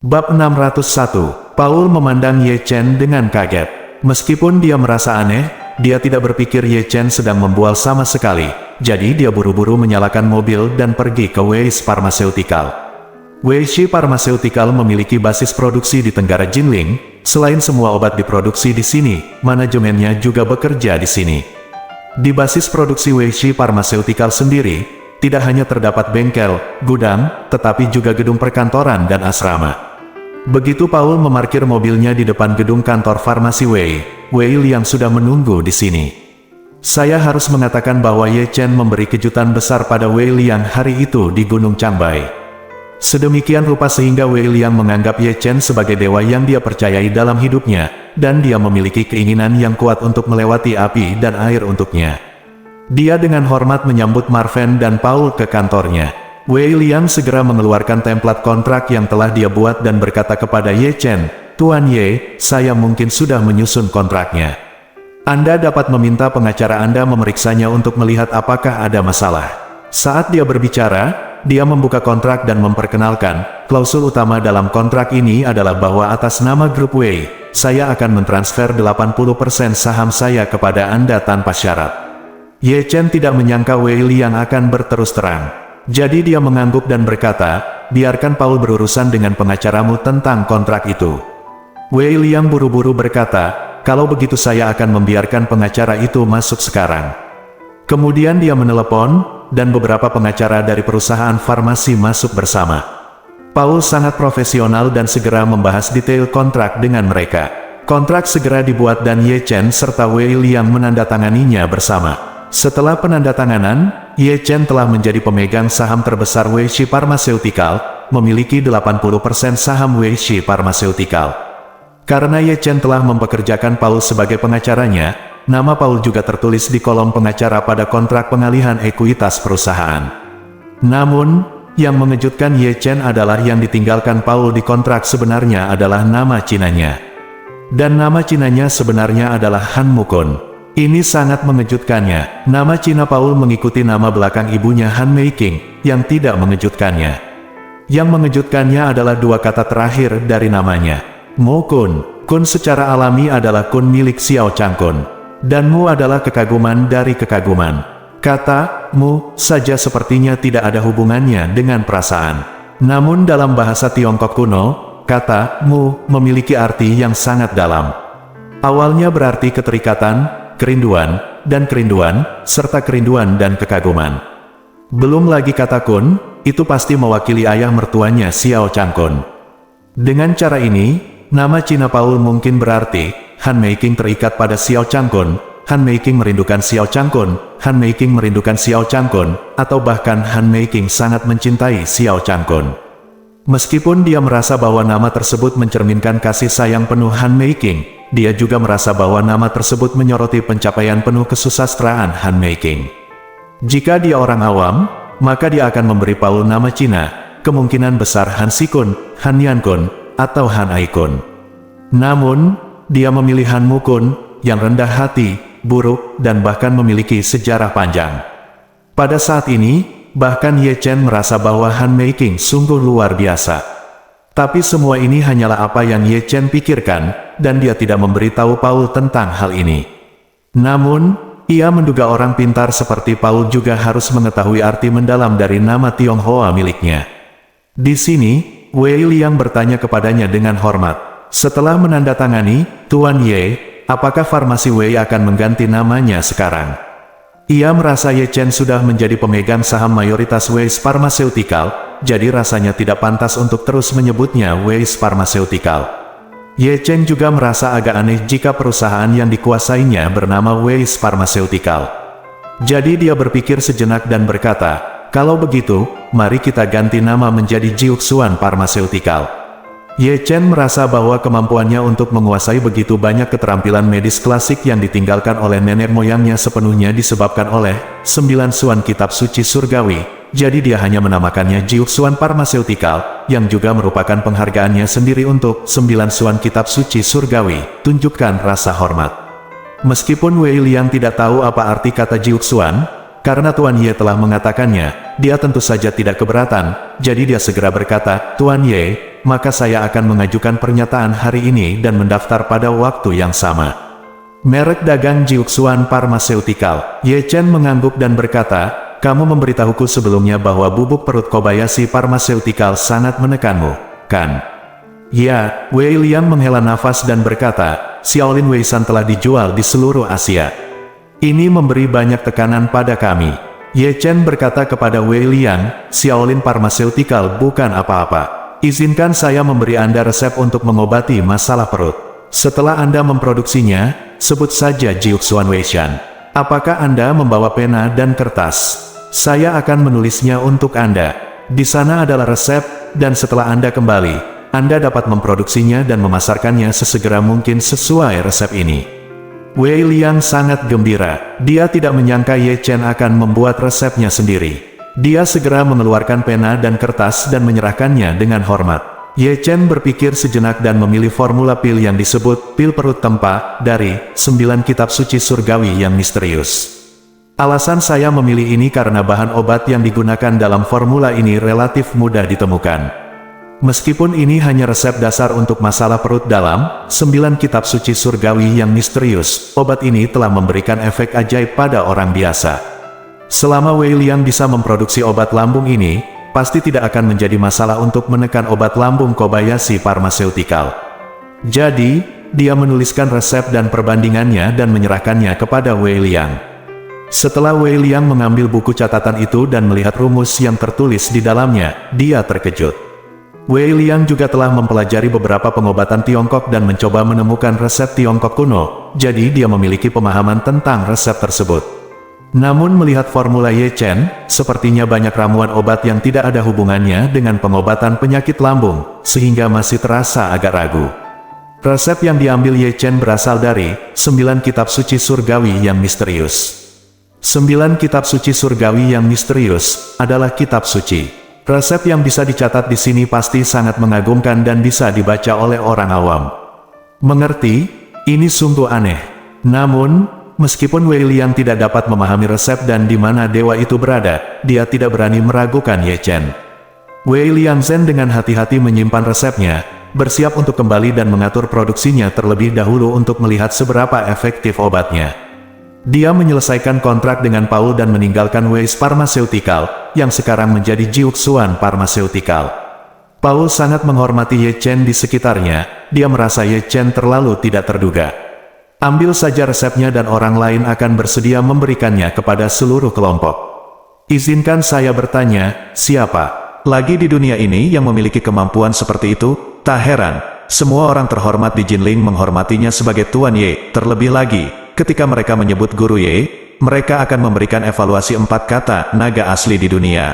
Bab 601, Paul memandang Ye Chen dengan kaget. Meskipun dia merasa aneh, dia tidak berpikir Ye Chen sedang membual sama sekali. Jadi dia buru-buru menyalakan mobil dan pergi ke Weishi Pharmaceutical. Weishi Pharmaceutical memiliki basis produksi di Tenggara Jinling. Selain semua obat diproduksi di sini, manajemennya juga bekerja di sini. Di basis produksi Weishi Pharmaceutical sendiri, tidak hanya terdapat bengkel, gudang, tetapi juga gedung perkantoran dan asrama. Begitu Paul memarkir mobilnya di depan gedung kantor farmasi Wei Liang sudah menunggu di sini. Saya harus mengatakan bahwa Ye Chen memberi kejutan besar pada Wei Liang hari itu di Gunung Changbai. Sedemikian rupa sehingga Wei Liang menganggap Ye Chen sebagai dewa yang dia percayai dalam hidupnya, dan dia memiliki keinginan yang kuat untuk melewati api dan air untuknya. Dia dengan hormat menyambut Marven dan Paul ke kantornya. Wei Liang segera mengeluarkan template kontrak yang telah dia buat dan berkata kepada Ye Chen, "Tuan Ye, saya mungkin sudah menyusun kontraknya. Anda dapat meminta pengacara Anda memeriksanya untuk melihat apakah ada masalah." Saat dia berbicara, dia membuka kontrak dan memperkenalkan, klausul utama dalam kontrak ini adalah bahwa atas nama grup Wei, saya akan mentransfer 80% saham saya kepada Anda tanpa syarat. Ye Chen tidak menyangka Wei Liang akan berterus terang. Jadi dia mengangguk dan berkata, "Biarkan Paul berurusan dengan pengacaramu tentang kontrak itu." Wei Liang buru-buru berkata, "Kalau begitu saya akan membiarkan pengacara itu masuk sekarang." Kemudian dia menelepon, dan beberapa pengacara dari perusahaan farmasi masuk bersama. Paul sangat profesional dan segera membahas detail kontrak dengan mereka. Kontrak segera dibuat dan Ye Chen serta Wei Liang menandatanganinya bersama. Setelah penandatanganan, Ye Chen telah menjadi pemegang saham terbesar Weishi Pharmaceutical, memiliki 80% saham Weishi Pharmaceutical. Karena Ye Chen telah mempekerjakan Paul sebagai pengacaranya, nama Paul juga tertulis di kolom pengacara pada kontrak pengalihan ekuitas perusahaan. Namun, yang mengejutkan Ye Chen adalah yang ditinggalkan Paul di kontrak sebenarnya adalah nama Cinanya. Dan nama Cinanya sebenarnya adalah Han Mukun. Ini sangat mengejutkannya. Nama Cina Paul mengikuti nama belakang ibunya Han Meiking, yang tidak mengejutkannya. Yang mengejutkannya adalah dua kata terakhir dari namanya. Mo Kun. Kun secara alami adalah kun milik Xiao Chang Kun. Dan Mu adalah kekaguman dari kekaguman. Kata Mu saja sepertinya tidak ada hubungannya dengan perasaan. Namun dalam bahasa Tiongkok kuno, kata Mu memiliki arti yang sangat dalam. Awalnya berarti keterikatan, kerinduan, serta kerinduan dan kekaguman. Belum lagi kata Kun, itu pasti mewakili ayah mertuanya Xiao Chang Kun. Dengan cara ini, nama Cina Paul mungkin berarti, Han Meiking terikat pada Xiao Chang Kun, Han Meiking merindukan Xiao Chang Kun, Han Meiking merindukan Xiao Chang Kun, atau bahkan Han Meiking sangat mencintai Xiao Chang Kun. Meskipun dia merasa bahwa nama tersebut mencerminkan kasih sayang penuh Han Meiking, dia juga merasa bahwa nama tersebut menyoroti pencapaian penuh kesusastraan Han Meiking. Jika dia orang awam, maka dia akan memberi Paul nama Cina, kemungkinan besar Han Sikun, Han Yan Kun, atau Han Ai Kun. Namun, dia memilih Han Mukun, yang rendah hati, buruk, dan bahkan memiliki sejarah panjang. Pada saat ini, bahkan Ye Chen merasa bahwa Han Meiking sungguh luar biasa. Tapi semua ini hanyalah apa yang Ye Chen pikirkan, dan dia tidak memberitahu Paul tentang hal ini. Namun, ia menduga orang pintar seperti Paul juga harus mengetahui arti mendalam dari nama Tionghoa miliknya. Di sini, Wei Liang bertanya kepadanya dengan hormat. Setelah menandatangani, "Tuan Ye, apakah farmasi Wei akan mengganti namanya sekarang?" Ia merasa Ye Chen sudah menjadi pemegang saham mayoritas Weishi Pharmaceutical, jadi rasanya tidak pantas untuk terus menyebutnya Weishi Pharmaceutical. Ye Chen juga merasa agak aneh jika perusahaan yang dikuasainya bernama Weishi Pharmaceutical. Jadi dia berpikir sejenak dan berkata, "Kalau begitu, mari kita ganti nama menjadi Jiuxuan Pharmaceutical." Ye Chen merasa bahwa kemampuannya untuk menguasai begitu banyak keterampilan medis klasik yang ditinggalkan oleh nenek moyangnya sepenuhnya disebabkan oleh 9 suan kitab suci surgawi, jadi dia hanya menamakannya Jiuxuan Pharmaceutical, yang juga merupakan penghargaannya sendiri untuk 9 suan kitab suci surgawi, tunjukkan rasa hormat. Meskipun Wei Liang tidak tahu apa arti kata Jiuxuan, karena Tuan Ye telah mengatakannya, dia tentu saja tidak keberatan, jadi dia segera berkata, "Tuan Ye, maka saya akan mengajukan pernyataan hari ini dan mendaftar pada waktu yang sama. Merek dagang Jiuxuan Pharmaceutical. Ye Chen mengangguk dan berkata, kamu memberitahuku sebelumnya bahwa bubuk perut Kobayashi Pharmaceutical sangat menekanmu, kan? Ya, Wei Liang menghela nafas dan berkata, Xiaolin Weisan telah dijual di seluruh Asia. Ini memberi banyak tekanan pada kami. Ye Chen berkata kepada Wei Liang, Xiaolin Pharmaceutical bukan apa-apa. Izinkan saya memberi Anda resep untuk mengobati masalah perut. Setelah Anda memproduksinya, sebut saja Jiuxuan Weishan. Apakah Anda membawa pena dan kertas? Saya akan menulisnya untuk Anda. Di sana adalah resep, dan setelah Anda kembali, Anda dapat memproduksinya dan memasarkannya sesegera mungkin sesuai resep ini. Wei Liang sangat gembira. Dia tidak menyangka Ye Chen akan membuat resepnya sendiri. Dia segera mengeluarkan pena dan kertas dan menyerahkannya dengan hormat. Ye Chen berpikir sejenak dan memilih formula pil yang disebut pil perut tempa dari 9 kitab suci surgawi yang misterius. Alasan saya memilih ini karena bahan obat yang digunakan dalam formula ini relatif mudah ditemukan. Meskipun ini hanya resep dasar untuk masalah perut dalam 9 kitab suci surgawi yang misterius, obat ini telah memberikan efek ajaib pada orang biasa. Selama Wei Liang bisa memproduksi obat lambung ini, pasti tidak akan menjadi masalah untuk menekan obat lambung Kobayashi Pharmaceutical. Jadi, dia menuliskan resep dan perbandingannya dan menyerahkannya kepada Wei Liang. Setelah Wei Liang mengambil buku catatan itu dan melihat rumus yang tertulis di dalamnya, dia terkejut. Wei Liang juga telah mempelajari beberapa pengobatan Tiongkok dan mencoba menemukan resep Tiongkok kuno, jadi dia memiliki pemahaman tentang resep tersebut. Namun melihat formula Ye Chen, sepertinya banyak ramuan obat yang tidak ada hubungannya dengan pengobatan penyakit lambung, sehingga masih terasa agak ragu. Resep yang diambil Ye Chen berasal dari 9 kitab suci surgawi yang misterius. 9 kitab suci surgawi yang misterius adalah kitab suci. Resep yang bisa dicatat di sini pasti sangat mengagumkan dan bisa dibaca oleh orang awam. Mengerti? Ini sungguh aneh. Namun, meskipun Wei Liang tidak dapat memahami resep dan di mana dewa itu berada, dia tidak berani meragukan Ye Chen. Wei Liang Zhen dengan hati-hati menyimpan resepnya, bersiap untuk kembali dan mengatur produksinya terlebih dahulu untuk melihat seberapa efektif obatnya. Dia menyelesaikan kontrak dengan Paul dan meninggalkan Weiss Pharmaceutical, yang sekarang menjadi Jiuxuan Pharmaceutical. Paul sangat menghormati Ye Chen di sekitarnya, dia merasa Ye Chen terlalu tidak terduga. Ambil saja resepnya dan orang lain akan bersedia memberikannya kepada seluruh kelompok. Izinkan saya bertanya, siapa lagi di dunia ini yang memiliki kemampuan seperti itu? Tak heran, semua orang terhormat di Jinling menghormatinya sebagai Tuan Ye, terlebih lagi, ketika mereka menyebut Guru Ye, mereka akan memberikan evaluasi 4 kata naga asli di dunia.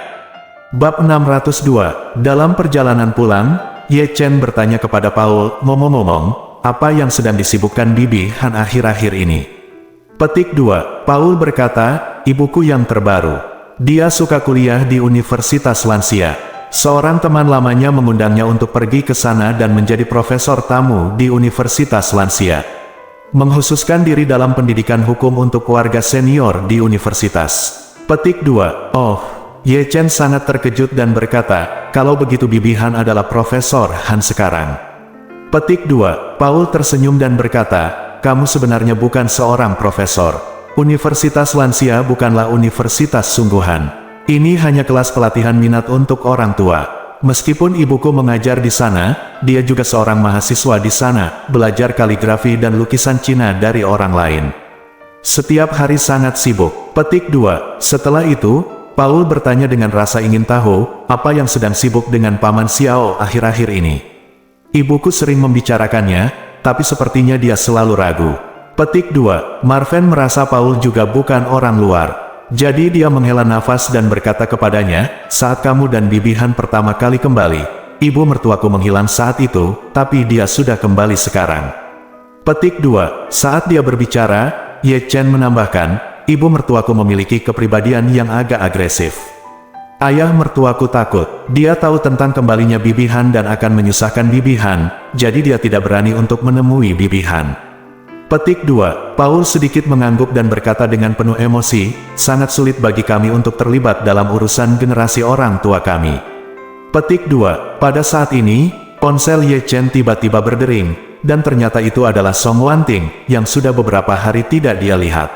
Bab 602, dalam perjalanan pulang, Ye Chen bertanya kepada Paul, ngomong-ngomong, apa yang sedang disibukkan Bibi Han akhir-akhir ini? Petik 2, Paul berkata, ibuku yang terbaru. Dia suka kuliah di Universitas Lansia. Seorang teman lamanya mengundangnya untuk pergi ke sana dan menjadi profesor tamu di Universitas Lansia. Menghususkan diri dalam pendidikan hukum untuk keluarga senior di universitas. Petik 2. Oh, Ye Chen sangat terkejut dan berkata, kalau begitu Bibi Han adalah Profesor Han sekarang. Petik 2. Paul tersenyum dan berkata, kamu sebenarnya bukan seorang profesor. Universitas Lansia bukanlah universitas sungguhan. Ini hanya kelas pelatihan minat untuk orang tua. Meskipun ibuku mengajar di sana, dia juga seorang mahasiswa di sana, belajar kaligrafi dan lukisan Cina dari orang lain. Setiap hari sangat sibuk. Petik 2. Setelah itu, Paul bertanya dengan rasa ingin tahu, apa yang sedang sibuk dengan Paman Xiao akhir-akhir ini. Ibuku sering membicarakannya, tapi sepertinya dia selalu ragu. Petik 2. Marven merasa Paul juga bukan orang luar. Jadi dia menghela nafas dan berkata kepadanya, saat kamu dan Bibi Han pertama kali kembali, ibu mertuaku menghilang saat itu, tapi dia sudah kembali sekarang. Petik 2. Saat dia berbicara, Ye Chen menambahkan, ibu mertuaku memiliki kepribadian yang agak agresif. Ayah mertuaku takut, dia tahu tentang kembalinya Bibi Han dan akan menyusahkan Bibi Han, jadi dia tidak berani untuk menemui Bibi Han. Petik 2. Paul sedikit mengangguk dan berkata dengan penuh emosi, sangat sulit bagi kami untuk terlibat dalam urusan generasi orang tua kami. Petik 2. Pada saat ini, Ponsel Ye Chen tiba-tiba berdering, dan ternyata itu adalah Song Wanting, yang sudah beberapa hari tidak dia lihat.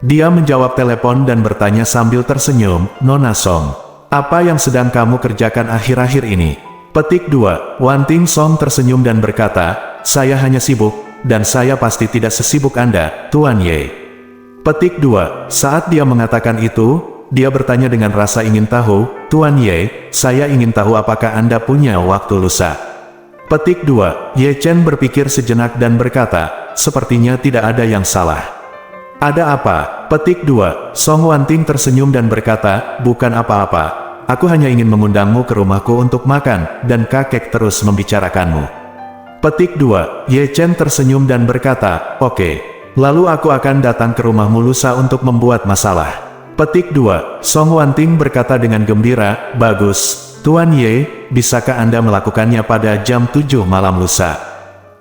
Dia menjawab telepon dan bertanya sambil tersenyum, "Nona Song, apa yang sedang kamu kerjakan akhir-akhir ini?" Petik 2. Wanting Song tersenyum dan berkata, "Saya hanya sibuk, dan saya pasti tidak sesibuk Anda, Tuan Ye." Petik 2. Saat dia mengatakan itu, dia bertanya dengan rasa ingin tahu, "Tuan Ye, saya ingin tahu apakah Anda punya waktu lusa?" Petik 2. Ye Chen berpikir sejenak dan berkata, "Sepertinya tidak ada yang salah." "Ada apa?" Petik 2. Song Wanting tersenyum dan berkata, "Bukan apa-apa. Aku hanya ingin mengundangmu ke rumahku untuk makan, dan kakek terus membicarakanmu." Petik 2. Ye Chen tersenyum dan berkata, "Oke. Lalu aku akan datang ke rumahmu lusa untuk membuat masalah." Petik 2. Song Wanting berkata dengan gembira, "Bagus. Tuan Ye, bisakah Anda melakukannya pada jam 7 malam lusa?"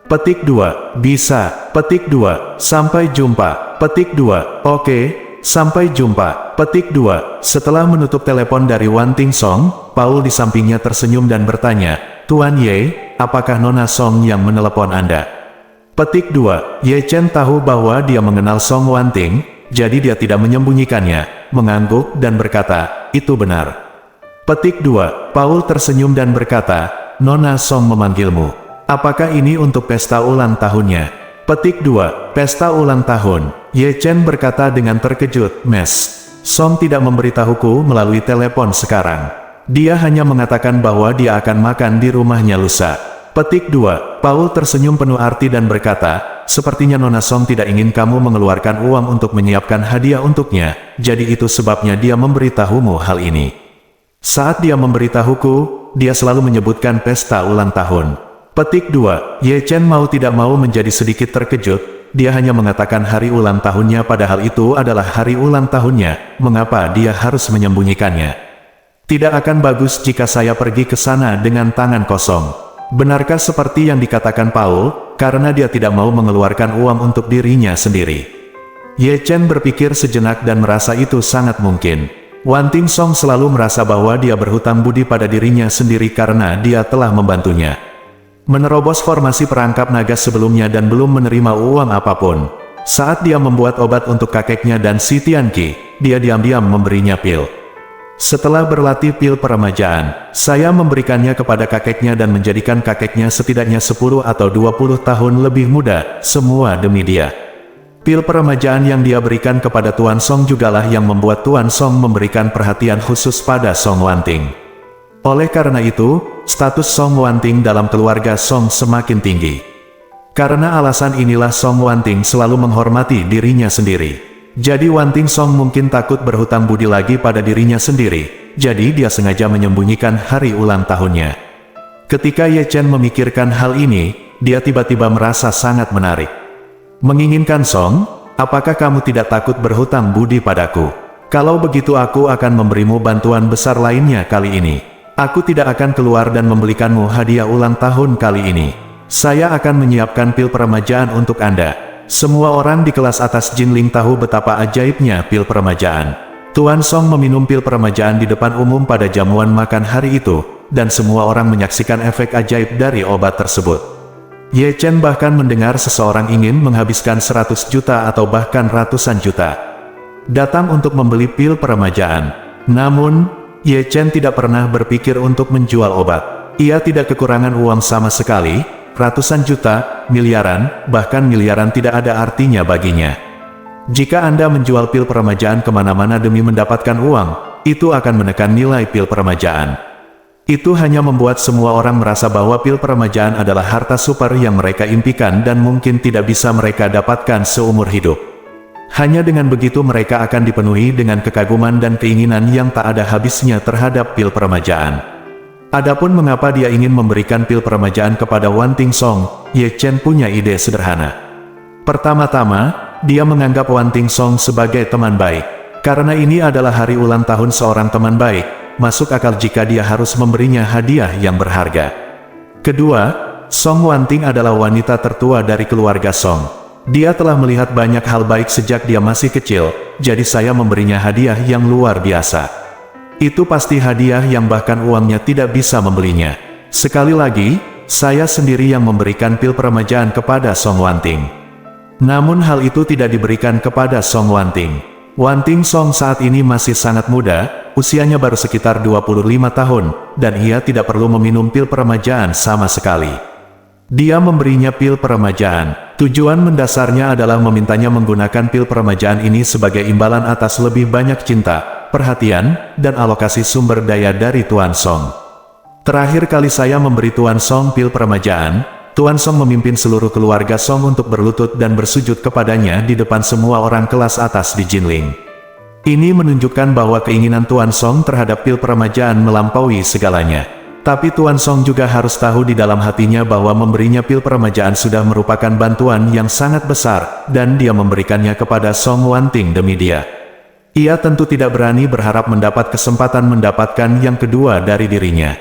Petik 2. "Bisa." Petik 2. "Sampai jumpa." Petik 2. "Oke, sampai jumpa." Petik 2. Setelah menutup telepon dari Wanting Song, Paul di sampingnya tersenyum dan bertanya, "Tuan Ye, apakah Nona Song yang menelepon Anda?" Petik 2. Ye Chen tahu bahwa dia mengenal Song Wanting, jadi dia tidak menyembunyikannya, mengangguk dan berkata, "Itu benar." Petik 2. Paul tersenyum dan berkata, "Nona Song memanggilmu. Apakah ini untuk pesta ulang tahunnya?" Petik 2. Pesta ulang tahun. Ye Chen berkata dengan terkejut, "Mes, Song tidak memberitahuku melalui telepon sekarang. Dia hanya mengatakan bahwa dia akan makan di rumahnya lusa." Petik 2. Paul tersenyum penuh arti dan berkata, "Sepertinya Nona Song tidak ingin kamu mengeluarkan uang untuk menyiapkan hadiah untuknya, jadi itu sebabnya dia memberitahumu hal ini." Saat dia memberitahuku, dia selalu menyebutkan pesta ulang tahun. Petik 2. Ye Chen mau tidak mau menjadi sedikit terkejut, dia hanya mengatakan hari ulang tahunnya padahal itu adalah hari ulang tahunnya, mengapa dia harus menyembunyikannya? "Tidak akan bagus jika saya pergi ke sana dengan tangan kosong." Benarkah seperti yang dikatakan Paul, karena dia tidak mau mengeluarkan uang untuk dirinya sendiri? Ye Chen berpikir sejenak dan merasa itu sangat mungkin. Wanting Song selalu merasa bahwa dia berhutang budi pada dirinya sendiri karena dia telah membantunya menerobos formasi perangkap naga sebelumnya dan belum menerima uang apapun. Saat dia membuat obat untuk kakeknya dan si Tianqi, dia diam-diam memberinya pil. "Setelah berlatih pil peremajaan, saya memberikannya kepada kakeknya dan menjadikan kakeknya setidaknya 10 atau 20 tahun lebih muda, semua demi dia." Pil peremajaan yang dia berikan kepada Tuan Song jugalah yang membuat Tuan Song memberikan perhatian khusus pada Song Wanting. Oleh karena itu, status Song Wanting dalam keluarga Song semakin tinggi. Karena alasan inilah Song Wanting selalu menghormati dirinya sendiri. Jadi Wanting Song mungkin takut berhutang budi lagi pada dirinya sendiri, jadi dia sengaja menyembunyikan hari ulang tahunnya. Ketika Ye Chen memikirkan hal ini, dia tiba-tiba merasa sangat menarik. "Menginginkan Song, apakah kamu tidak takut berhutang budi padaku? Kalau begitu aku akan memberimu bantuan besar lainnya kali ini. Aku tidak akan keluar dan membelikanmu hadiah ulang tahun kali ini. Saya akan menyiapkan pil peremajaan untuk Anda. Semua orang di kelas atas Jinling tahu betapa ajaibnya pil peremajaan." Tuan Song meminum pil peremajaan di depan umum pada jamuan makan hari itu, dan semua orang menyaksikan efek ajaib dari obat tersebut. Ye Chen bahkan mendengar seseorang ingin menghabiskan 100 juta atau bahkan ratusan juta datang untuk membeli pil peremajaan. Namun, Ye Chen tidak pernah berpikir untuk menjual obat. Ia tidak kekurangan uang sama sekali, ratusan juta, miliaran, bahkan miliaran tidak ada artinya baginya. Jika Anda menjual pil peremajaan kemana-mana demi mendapatkan uang, itu akan menekan nilai pil peremajaan. Itu hanya membuat semua orang merasa bahwa pil peremajaan adalah harta super yang mereka impikan dan mungkin tidak bisa mereka dapatkan seumur hidup. Hanya dengan begitu mereka akan dipenuhi dengan kekaguman dan keinginan yang tak ada habisnya terhadap pil peremajaan. Adapun mengapa dia ingin memberikan pil peremajaan kepada Wanting Song, Ye Chen punya ide sederhana. Pertama-tama, dia menganggap Wanting Song sebagai teman baik. Karena ini adalah hari ulang tahun seorang teman baik, masuk akal jika dia harus memberinya hadiah yang berharga. Kedua, Song Wanting adalah wanita tertua dari keluarga Song. Dia telah melihat banyak hal baik sejak dia masih kecil, jadi saya memberinya hadiah yang luar biasa. Itu pasti hadiah yang bahkan uangnya tidak bisa membelinya. Sekali lagi, saya sendiri yang memberikan pil peremajaan kepada Song Wanting. Namun hal itu tidak diberikan kepada Song Wanting. Wanting Song saat ini masih sangat muda, usianya baru sekitar 25 tahun, dan ia tidak perlu meminum pil peremajaan sama sekali. Dia memberinya pil peremajaan. Tujuan mendasarnya adalah memintanya menggunakan pil peremajaan ini sebagai imbalan atas lebih banyak cinta, perhatian, dan alokasi sumber daya dari Tuan Song. Terakhir kali saya memberi Tuan Song pil peremajaan, Tuan Song memimpin seluruh keluarga Song untuk berlutut dan bersujud kepadanya di depan semua orang kelas atas di Jinling. Ini menunjukkan bahwa keinginan Tuan Song terhadap pil peremajaan melampaui segalanya. Tapi Tuan Song juga harus tahu di dalam hatinya bahwa memberinya pil peremajaan sudah merupakan bantuan yang sangat besar, dan dia memberikannya kepada Song Wanting demi dia. Ia tentu tidak berani berharap mendapat kesempatan mendapatkan yang kedua dari dirinya.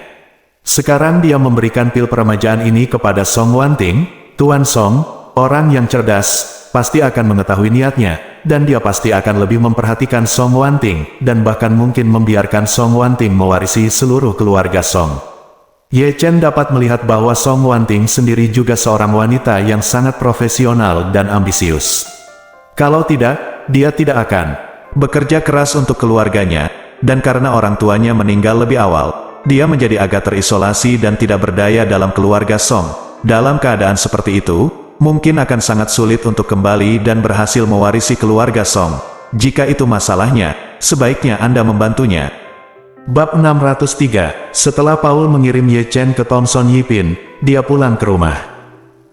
Sekarang dia memberikan pil peremajaan ini kepada Song Wanting. Tuan Song, orang yang cerdas, pasti akan mengetahui niatnya, dan dia pasti akan lebih memperhatikan Song Wanting, dan bahkan mungkin membiarkan Song Wanting mewarisi seluruh keluarga Song. Ye Chen dapat melihat bahwa Song Wanting sendiri juga seorang wanita yang sangat profesional dan ambisius. Kalau tidak, dia tidak akan bekerja keras untuk keluarganya, dan karena orang tuanya meninggal lebih awal, dia menjadi agak terisolasi dan tidak berdaya dalam keluarga Song. Dalam keadaan seperti itu, mungkin akan sangat sulit untuk kembali dan berhasil mewarisi keluarga Song. Jika itu masalahnya, sebaiknya Anda membantunya. Bab 603. Setelah Paul mengirim Ye Chen ke Thomson Yipin, dia pulang ke rumah.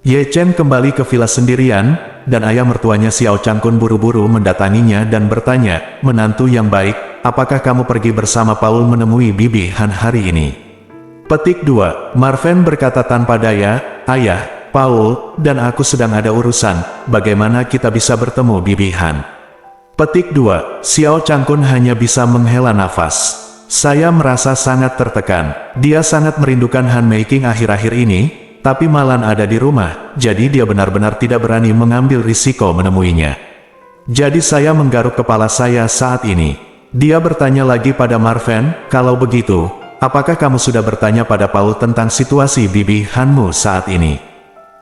Ye Chen kembali ke villa sendirian, dan ayah mertuanya Xiao Changkun buru-buru mendatanginya dan bertanya, "Menantu yang baik, apakah kamu pergi bersama Paul menemui Bibi Han hari ini?" Petik 2. Marven berkata tanpa daya, "Ayah, Paul dan aku sedang ada urusan, bagaimana kita bisa bertemu Bibi Han?" Petik 2. Xiao Changkun hanya bisa menghela nafas. "Saya merasa sangat tertekan. Dia sangat merindukan Han Making akhir-akhir ini, tapi Malan ada di rumah, jadi dia benar-benar tidak berani mengambil risiko menemuinya. Jadi saya menggaruk kepala saya saat ini." Dia bertanya lagi pada Marven, "Kalau begitu, apakah kamu sudah bertanya pada Paul tentang situasi Bibi Hanmu saat ini?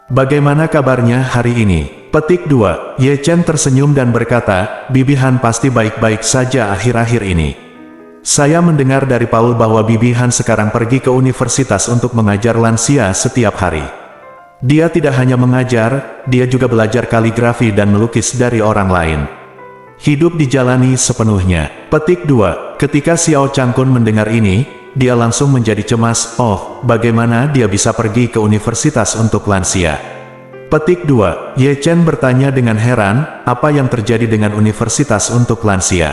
Bagaimana kabarnya hari ini?" Petik 2. Ye Chen tersenyum dan berkata, "Bibi Han pasti baik-baik saja akhir-akhir ini. Saya mendengar dari Paul bahwa Bibi Han sekarang pergi ke universitas untuk mengajar lansia setiap hari. Dia tidak hanya mengajar, dia juga belajar kaligrafi dan melukis dari orang lain. Hidup dijalani sepenuhnya." Petik 2. Ketika Xiao Changkun mendengar ini, dia langsung menjadi cemas. "Oh, bagaimana dia bisa pergi ke universitas untuk lansia?" Petik 2. Ye Chen bertanya dengan heran, "Apa yang terjadi dengan universitas untuk lansia?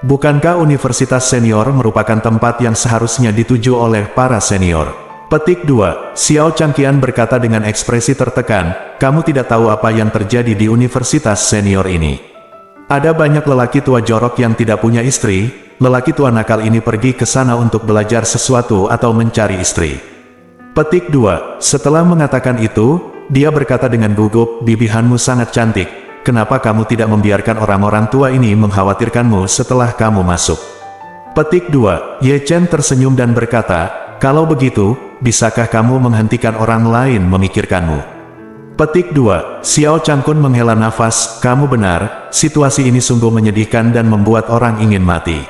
Bukankah universitas senior merupakan tempat yang seharusnya dituju oleh para senior?" Petik 2. Xiao Changqian berkata dengan ekspresi tertekan, "Kamu tidak tahu apa yang terjadi di universitas senior ini. Ada banyak lelaki tua jorok yang tidak punya istri. Lelaki tua nakal ini pergi ke sana untuk belajar sesuatu atau mencari istri." Petik 2. Setelah mengatakan itu, dia berkata dengan gugup, "Bibi Hanmu sangat cantik. Kenapa kamu tidak membiarkan orang-orang tua ini mengkhawatirkanmu setelah kamu masuk?" Petik 2. Ye Chen tersenyum dan berkata, "Kalau begitu, bisakah kamu menghentikan orang lain memikirkanmu?" Petik 2. Xiao Changkun menghela nafas, "Kamu benar, situasi ini sungguh menyedihkan dan membuat orang ingin mati."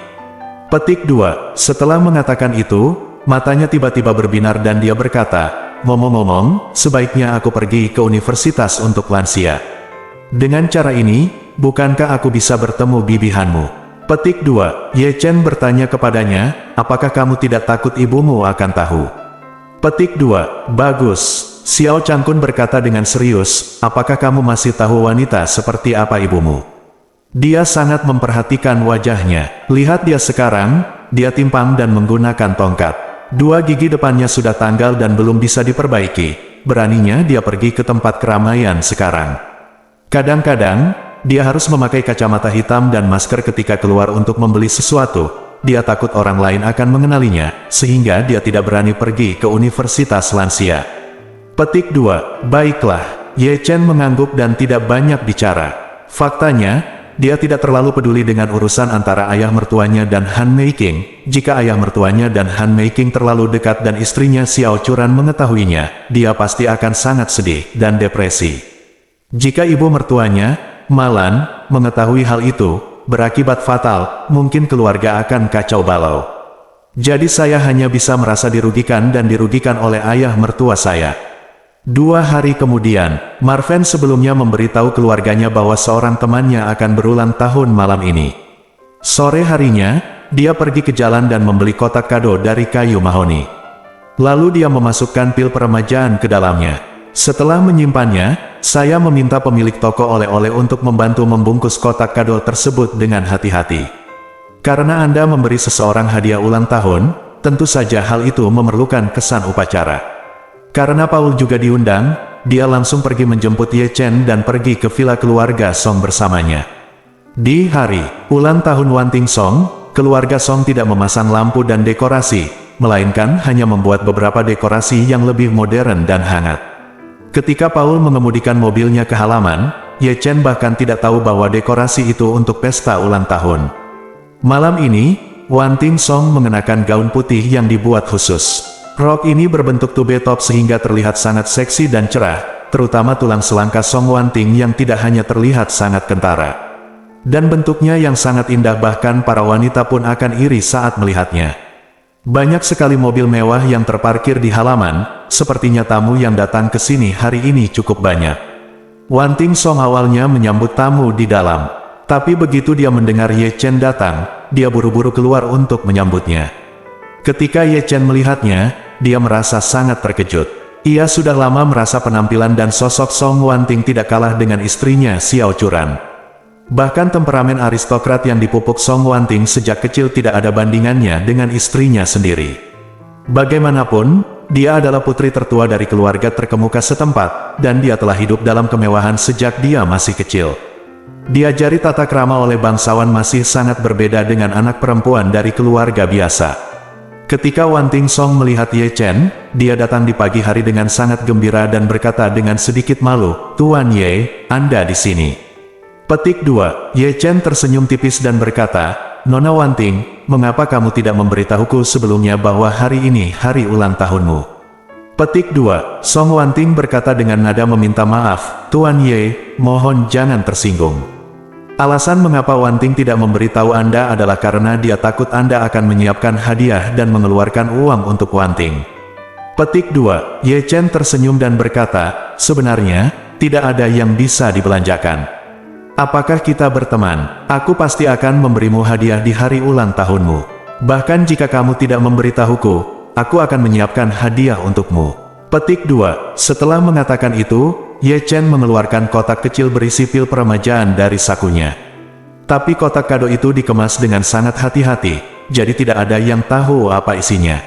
Petik 2. Setelah mengatakan itu, matanya tiba-tiba berbinar dan dia berkata, "Ngomong-ngomong, sebaiknya aku pergi ke universitas untuk lansia. Dengan cara ini, bukankah aku bisa bertemu Bibi Hanmu?" Petik 2. Ye Chen bertanya kepadanya, "Apakah kamu tidak takut ibumu akan tahu?" Petik 2. Bagus. Xiao Changkun berkata dengan serius, "Apakah kamu masih tahu wanita seperti apa ibumu?" Dia sangat memperhatikan wajahnya. Lihat dia sekarang, dia timpang dan menggunakan tongkat. 2 gigi depannya sudah tanggal dan belum bisa diperbaiki. Beraninya dia pergi ke tempat keramaian sekarang. Kadang-kadang, dia harus memakai kacamata hitam dan masker ketika keluar untuk membeli sesuatu. Dia takut orang lain akan mengenalinya, sehingga dia tidak berani pergi ke universitas lansia. Petik 2. Baiklah. Ye Chen mengangguk dan tidak banyak bicara. Faktanya, dia tidak terlalu peduli dengan urusan antara ayah mertuanya dan Han Meiking. Jika ayah mertuanya dan Han Meiking terlalu dekat dan istrinya Xiao Churan mengetahuinya, dia pasti akan sangat sedih dan depresi. Jika ibu mertuanya, Malan, mengetahui hal itu, berakibat fatal, mungkin keluarga akan kacau balau. Jadi saya hanya bisa merasa dirugikan dan dirugikan oleh ayah mertua saya. 2 hari kemudian, Marven sebelumnya memberitahu keluarganya bahwa seorang temannya akan berulang tahun malam ini. Sore harinya, dia pergi ke jalan dan membeli kotak kado dari kayu mahoni. Lalu dia memasukkan pil peremajaan ke dalamnya. Setelah menyimpannya, saya meminta pemilik toko oleh-oleh untuk membantu membungkus kotak kado tersebut dengan hati-hati. Karena Anda memberi seseorang hadiah ulang tahun, tentu saja hal itu memerlukan kesan upacara. Karena Paul juga diundang, dia langsung pergi menjemput Ye Chen dan pergi ke villa keluarga Song bersamanya. Di hari ulang tahun Wanting Song, keluarga Song tidak memasang lampu dan dekorasi, melainkan hanya membuat beberapa dekorasi yang lebih modern dan hangat. Ketika Paul mengemudikan mobilnya ke halaman, Ye Chen bahkan tidak tahu bahwa dekorasi itu untuk pesta ulang tahun. Malam ini, Wanting Song mengenakan gaun putih yang dibuat khusus. Rok ini berbentuk tube top sehingga terlihat sangat seksi dan cerah, terutama tulang selangkah Song Wanting yang tidak hanya terlihat sangat kentara. Dan bentuknya yang sangat indah, bahkan para wanita pun akan iri saat melihatnya. Banyak sekali mobil mewah yang terparkir di halaman, sepertinya tamu yang datang ke sini hari ini cukup banyak. Wanting Song awalnya menyambut tamu di dalam, tapi begitu dia mendengar Ye Chen datang, dia buru-buru keluar untuk menyambutnya. Ketika Ye Chen melihatnya, dia merasa sangat terkejut. Ia sudah lama merasa penampilan dan sosok Song Wanting tidak kalah dengan istrinya Xiao Churan. Bahkan temperamen aristokrat yang dipupuk Song Wanting sejak kecil tidak ada bandingannya dengan istrinya sendiri. Bagaimanapun, dia adalah putri tertua dari keluarga terkemuka setempat, dan dia telah hidup dalam kemewahan sejak dia masih kecil. Diajari tata krama oleh bangsawan masih sangat berbeda dengan anak perempuan dari keluarga biasa. Ketika Wanting Song melihat Ye Chen, dia datang di pagi hari dengan sangat gembira dan berkata dengan sedikit malu, "Tuan Ye, Anda di sini." Petik 2. Ye Chen tersenyum tipis dan berkata, "Nona Wanting, mengapa kamu tidak memberitahuku sebelumnya bahwa hari ini hari ulang tahunmu?" Petik 2. Song Wanting berkata dengan nada meminta maaf, "Tuan Ye, mohon jangan tersinggung. Alasan mengapa Wanting tidak memberitahu Anda adalah karena dia takut Anda akan menyiapkan hadiah dan mengeluarkan uang untuk Wanting." Petik 2. Ye Chen tersenyum dan berkata, "Sebenarnya, tidak ada yang bisa dibelanjakan. Apakah kita berteman? Aku pasti akan memberimu hadiah di hari ulang tahunmu. Bahkan jika kamu tidak memberitahuku, aku akan menyiapkan hadiah untukmu." Petik 2. Setelah mengatakan itu, Ye Chen mengeluarkan kotak kecil berisi pil peremajaan dari sakunya. Tapi kotak kado itu dikemas dengan sangat hati-hati, jadi tidak ada yang tahu apa isinya.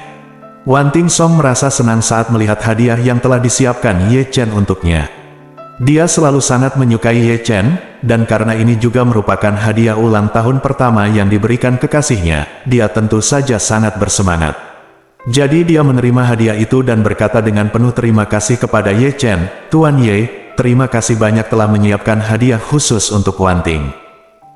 Wanting Song merasa senang saat melihat hadiah yang telah disiapkan Ye Chen untuknya. Dia selalu sangat menyukai Ye Chen, dan karena ini juga merupakan hadiah ulang tahun pertama yang diberikan kekasihnya, dia tentu saja sangat bersemangat. Jadi dia menerima hadiah itu dan berkata dengan penuh terima kasih kepada Ye Chen, "Tuan Ye, terima kasih banyak telah menyiapkan hadiah khusus untuk Wanting."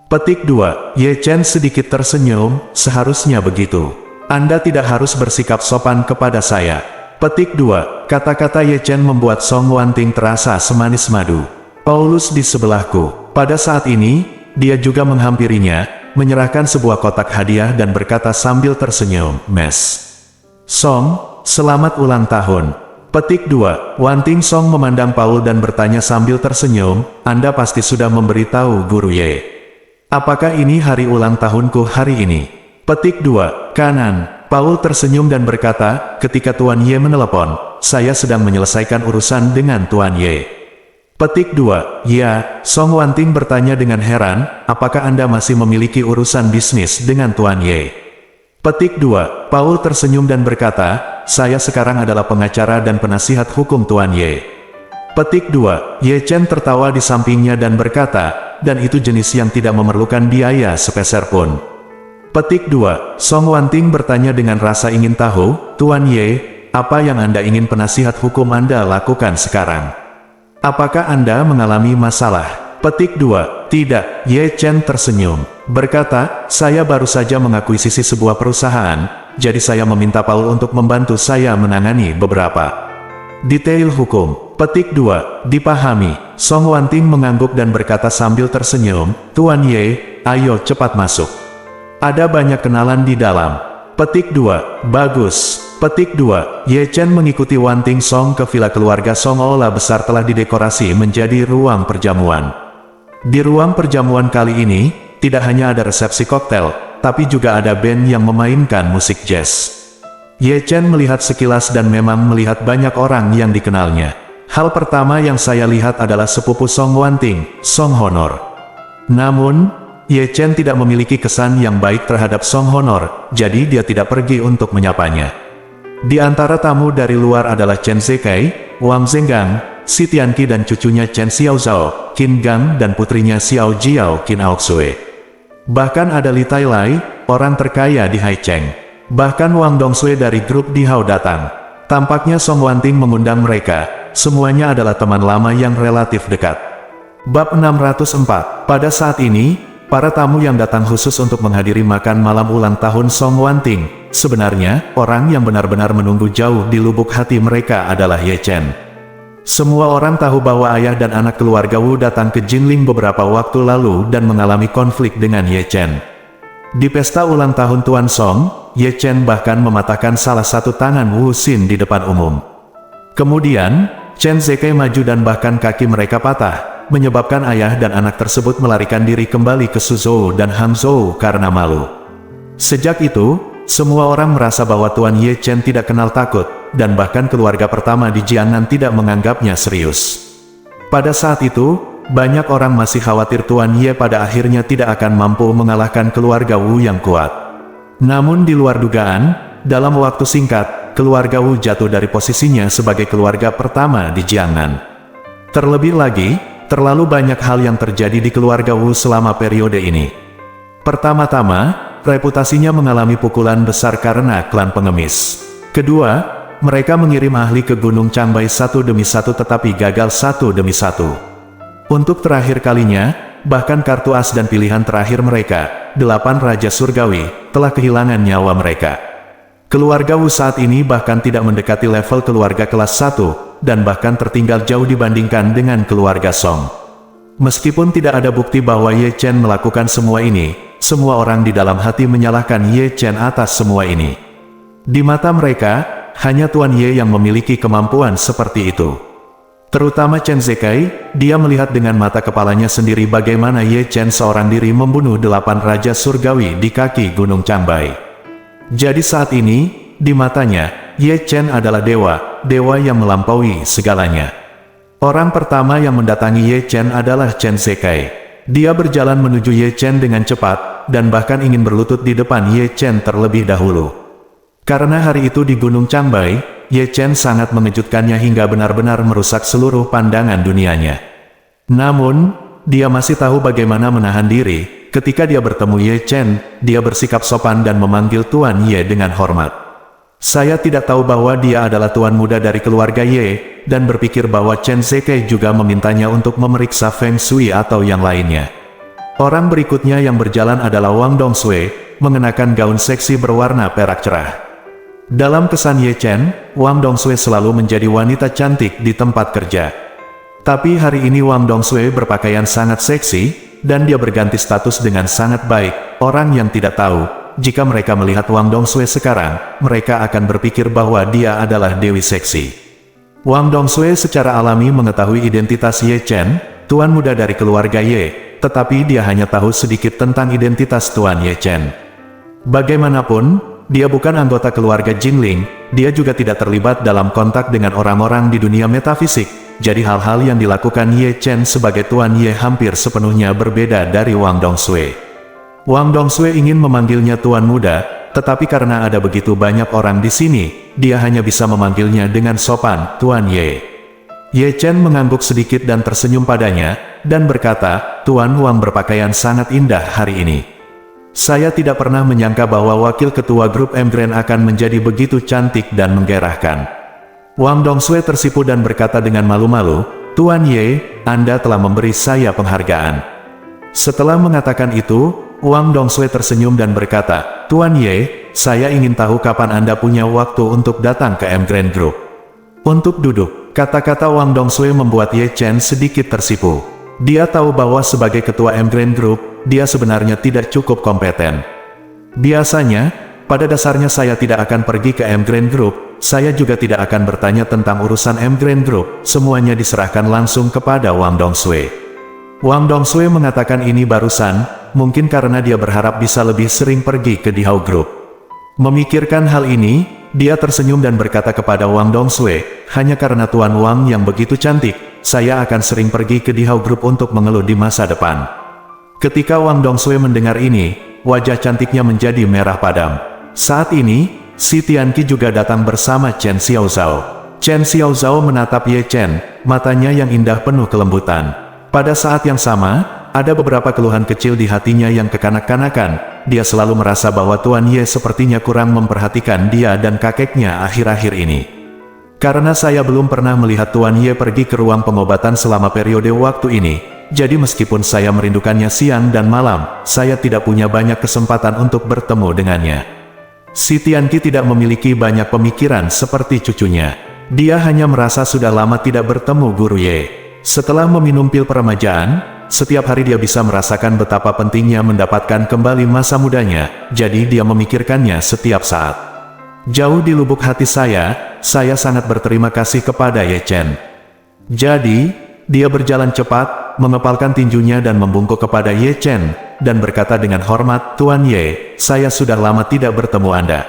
Petik 2. Ye Chen sedikit tersenyum, "Seharusnya begitu. Anda tidak harus bersikap sopan kepada saya." Petik 2. Kata-kata Ye Chen membuat Song Wanting terasa semanis madu. "Paulus di sebelahku." Pada saat ini, dia juga menghampirinya, menyerahkan sebuah kotak hadiah dan berkata sambil tersenyum, "Mes. Song, selamat ulang tahun." Petik 2. Wanting Song memandang Paul dan bertanya sambil tersenyum, "Anda pasti sudah memberitahu Guru Ye. Apakah ini hari ulang tahunku hari ini?" Petik 2. Kanan. Paul tersenyum dan berkata, "Ketika Tuan Ye menelepon, saya sedang menyelesaikan urusan dengan Tuan Ye." Petik 2. Ya, Song Wanting bertanya dengan heran, "Apakah Anda masih memiliki urusan bisnis dengan Tuan Ye?" Petik 2. Paul tersenyum dan berkata, "Saya sekarang adalah pengacara dan penasihat hukum Tuan Ye." Petik 2. Ye Chen tertawa di sampingnya dan berkata, "Dan itu jenis yang tidak memerlukan biaya sepeser pun." Petik 2. Song Wanting bertanya dengan rasa ingin tahu, "Tuan Ye, apa yang Anda ingin penasihat hukum Anda lakukan sekarang? Apakah Anda mengalami masalah?" Petik 2. Tidak, Ye Chen tersenyum. Berkata, saya baru saja mengakuisisi sebuah perusahaan, jadi saya meminta Paul untuk membantu saya menangani beberapa detail hukum. Petik 2. Dipahami. Song Wanting mengangguk dan berkata sambil tersenyum, Tuan Ye, ayo cepat masuk. Ada banyak kenalan di dalam. Petik 2. Bagus. Petik 2. Ye Chen mengikuti Wanting Song ke villa keluarga Song. Aula besar telah didekorasi menjadi ruang perjamuan. Di ruang perjamuan kali ini, tidak hanya ada resepsi koktel, tapi juga ada band yang memainkan musik jazz. Ye Chen melihat sekilas dan memang melihat banyak orang yang dikenalnya. Hal pertama yang saya lihat adalah sepupu Song Wanting, Song Honor. Namun, Ye Chen tidak memiliki kesan yang baik terhadap Song Honor, jadi dia tidak pergi untuk menyapanya. Di antara tamu dari luar adalah Chen Zekai, Wang Zenggang, Si Tianqi dan cucunya Chen Xiaozhao, Qin Gang dan putrinya Xiao Jiao Qin Aoxue. Bahkan ada Li Tailai, orang terkaya di Haicheng. Bahkan Wang Dongsui dari grup Dihao datang. Tampaknya Song Wanting mengundang mereka, semuanya adalah teman lama yang relatif dekat. Bab 604. Pada saat ini, para tamu yang datang khusus untuk menghadiri makan malam ulang tahun Song Wanting, sebenarnya, orang yang benar-benar menunggu jauh di lubuk hati mereka adalah Ye Chen. Semua orang tahu bahwa ayah dan anak keluarga Wu datang ke Jinling beberapa waktu lalu dan mengalami konflik dengan Ye Chen. Di pesta ulang tahun Tuan Song, Ye Chen bahkan mematahkan salah satu tangan Wu Xin di depan umum. Kemudian, Chen Zekai maju dan bahkan kaki mereka patah, menyebabkan ayah dan anak tersebut melarikan diri kembali ke Suzhou dan Hangzhou karena malu. Sejak itu, semua orang merasa bahwa Tuan Ye Chen tidak kenal takut, dan bahkan keluarga pertama di Jiangnan tidak menganggapnya serius. Pada saat itu, banyak orang masih khawatir Tuan Ye pada akhirnya tidak akan mampu mengalahkan keluarga Wu yang kuat. Namun di luar dugaan, dalam waktu singkat, keluarga Wu jatuh dari posisinya sebagai keluarga pertama di Jiangnan. Terlebih lagi, terlalu banyak hal yang terjadi di keluarga Wu selama periode ini. Pertama-tama, reputasinya mengalami pukulan besar karena klan pengemis. Kedua, mereka mengirim ahli ke Gunung Changbai satu demi satu tetapi gagal satu demi satu. Untuk terakhir kalinya, bahkan kartu as dan pilihan terakhir mereka, 8 Raja Surgawi, telah kehilangan nyawa mereka. Keluarga Wu saat ini bahkan tidak mendekati level keluarga kelas 1, dan bahkan tertinggal jauh dibandingkan dengan keluarga Song. Meskipun tidak ada bukti bahwa Ye Chen melakukan semua ini, semua orang di dalam hati menyalahkan Ye Chen atas semua ini. Di mata mereka, hanya Tuan Ye yang memiliki kemampuan seperti itu. Terutama Chen Zekai, dia melihat dengan mata kepalanya sendiri bagaimana Ye Chen seorang diri membunuh 8 Raja Surgawi di kaki Gunung Changbai. Jadi saat ini, di matanya, Ye Chen adalah dewa yang melampaui segalanya. Orang pertama yang mendatangi Ye Chen adalah Chen Zekai. Dia berjalan menuju Ye Chen dengan cepat, dan bahkan ingin berlutut di depan Ye Chen terlebih dahulu. Karena hari itu di Gunung Changbai, Ye Chen sangat mengejutkannya hingga benar-benar merusak seluruh pandangan dunianya. Namun, dia masih tahu bagaimana menahan diri. Ketika dia bertemu Ye Chen, dia bersikap sopan dan memanggil Tuan Ye dengan hormat. Saya tidak tahu bahwa dia adalah tuan muda dari keluarga Ye, dan berpikir bahwa Chen Zekai juga memintanya untuk memeriksa Feng Shui atau yang lainnya. Orang berikutnya yang berjalan adalah Wang Dongsui, mengenakan gaun seksi berwarna perak cerah. Dalam kesan Ye Chen, Wang Dongsui selalu menjadi wanita cantik di tempat kerja. Tapi hari ini Wang Dongsui berpakaian sangat seksi, dan dia berganti status dengan sangat baik. Orang yang tidak tahu, jika mereka melihat Wang Dongsui sekarang, mereka akan berpikir bahwa dia adalah dewi seksi. Wang Dongsui secara alami mengetahui identitas Ye Chen, tuan muda dari keluarga Ye, tetapi dia hanya tahu sedikit tentang identitas Tuan Ye Chen. Bagaimanapun, dia bukan anggota keluarga Jinling, dia juga tidak terlibat dalam kontak dengan orang-orang di dunia metafisik, jadi hal-hal yang dilakukan Ye Chen sebagai Tuan Ye hampir sepenuhnya berbeda dari Wang Dongsui. Wang Dongsui ingin memanggilnya Tuan Muda, tetapi karena ada begitu banyak orang di sini, dia hanya bisa memanggilnya dengan sopan, Tuan Ye. Ye Chen mengangguk sedikit dan tersenyum padanya, dan berkata, Tuan Wang berpakaian sangat indah hari ini. Saya tidak pernah menyangka bahwa wakil ketua grup Emgren akan menjadi begitu cantik dan menggairahkan. Wang Dongsui tersipu dan berkata dengan malu-malu, Tuan Ye, Anda telah memberi saya penghargaan." Setelah mengatakan itu, Wang Dongsue tersenyum dan berkata, "Tuan Ye, saya ingin tahu kapan Anda punya waktu untuk datang ke M Grand Group." "Untuk duduk." Kata-kata Wang Dongsue membuat Ye Chen sedikit tersipu. Dia tahu bahwa sebagai ketua M Grand Group, dia sebenarnya tidak cukup kompeten. "Biasanya, pada dasarnya saya tidak akan pergi ke M Grand Group, saya juga tidak akan bertanya tentang urusan M Grand Group, semuanya diserahkan langsung kepada Wang Dongsue." Wang Dongsue mengatakan ini barusan, mungkin karena dia berharap bisa lebih sering pergi ke Dihao Group. Memikirkan hal ini, dia tersenyum dan berkata kepada Wang Dongsue, "Hanya karena Tuan Wang yang begitu cantik, saya akan sering pergi ke Dihao Group untuk mengeluh di masa depan." Ketika Wang Dongsue mendengar ini, wajah cantiknya menjadi merah padam. Saat ini, si Tianqi juga datang bersama Chen Xiaozhao. Chen Xiaozhao menatap Ye Chen, matanya yang indah penuh kelembutan. Pada saat yang sama, ada beberapa keluhan kecil di hatinya yang kekanak-kanakan. Dia selalu merasa bahwa Tuan Ye sepertinya kurang memperhatikan dia dan kakeknya akhir-akhir ini. "Karena saya belum pernah melihat Tuan Ye pergi ke ruang pengobatan selama periode waktu ini, jadi meskipun saya merindukannya siang dan malam, saya tidak punya banyak kesempatan untuk bertemu dengannya." Si Tianqi tidak memiliki banyak pemikiran seperti cucunya. Dia hanya merasa sudah lama tidak bertemu Guru Ye. Setelah meminum pil peremajaan, setiap hari dia bisa merasakan betapa pentingnya mendapatkan kembali masa mudanya, jadi dia memikirkannya setiap saat. "Jauh di lubuk hati saya sangat berterima kasih kepada Ye Chen." Jadi, dia berjalan cepat, mengepalkan tinjunya dan membungkuk kepada Ye Chen, dan berkata dengan hormat, "Tuan Ye, saya sudah lama tidak bertemu Anda."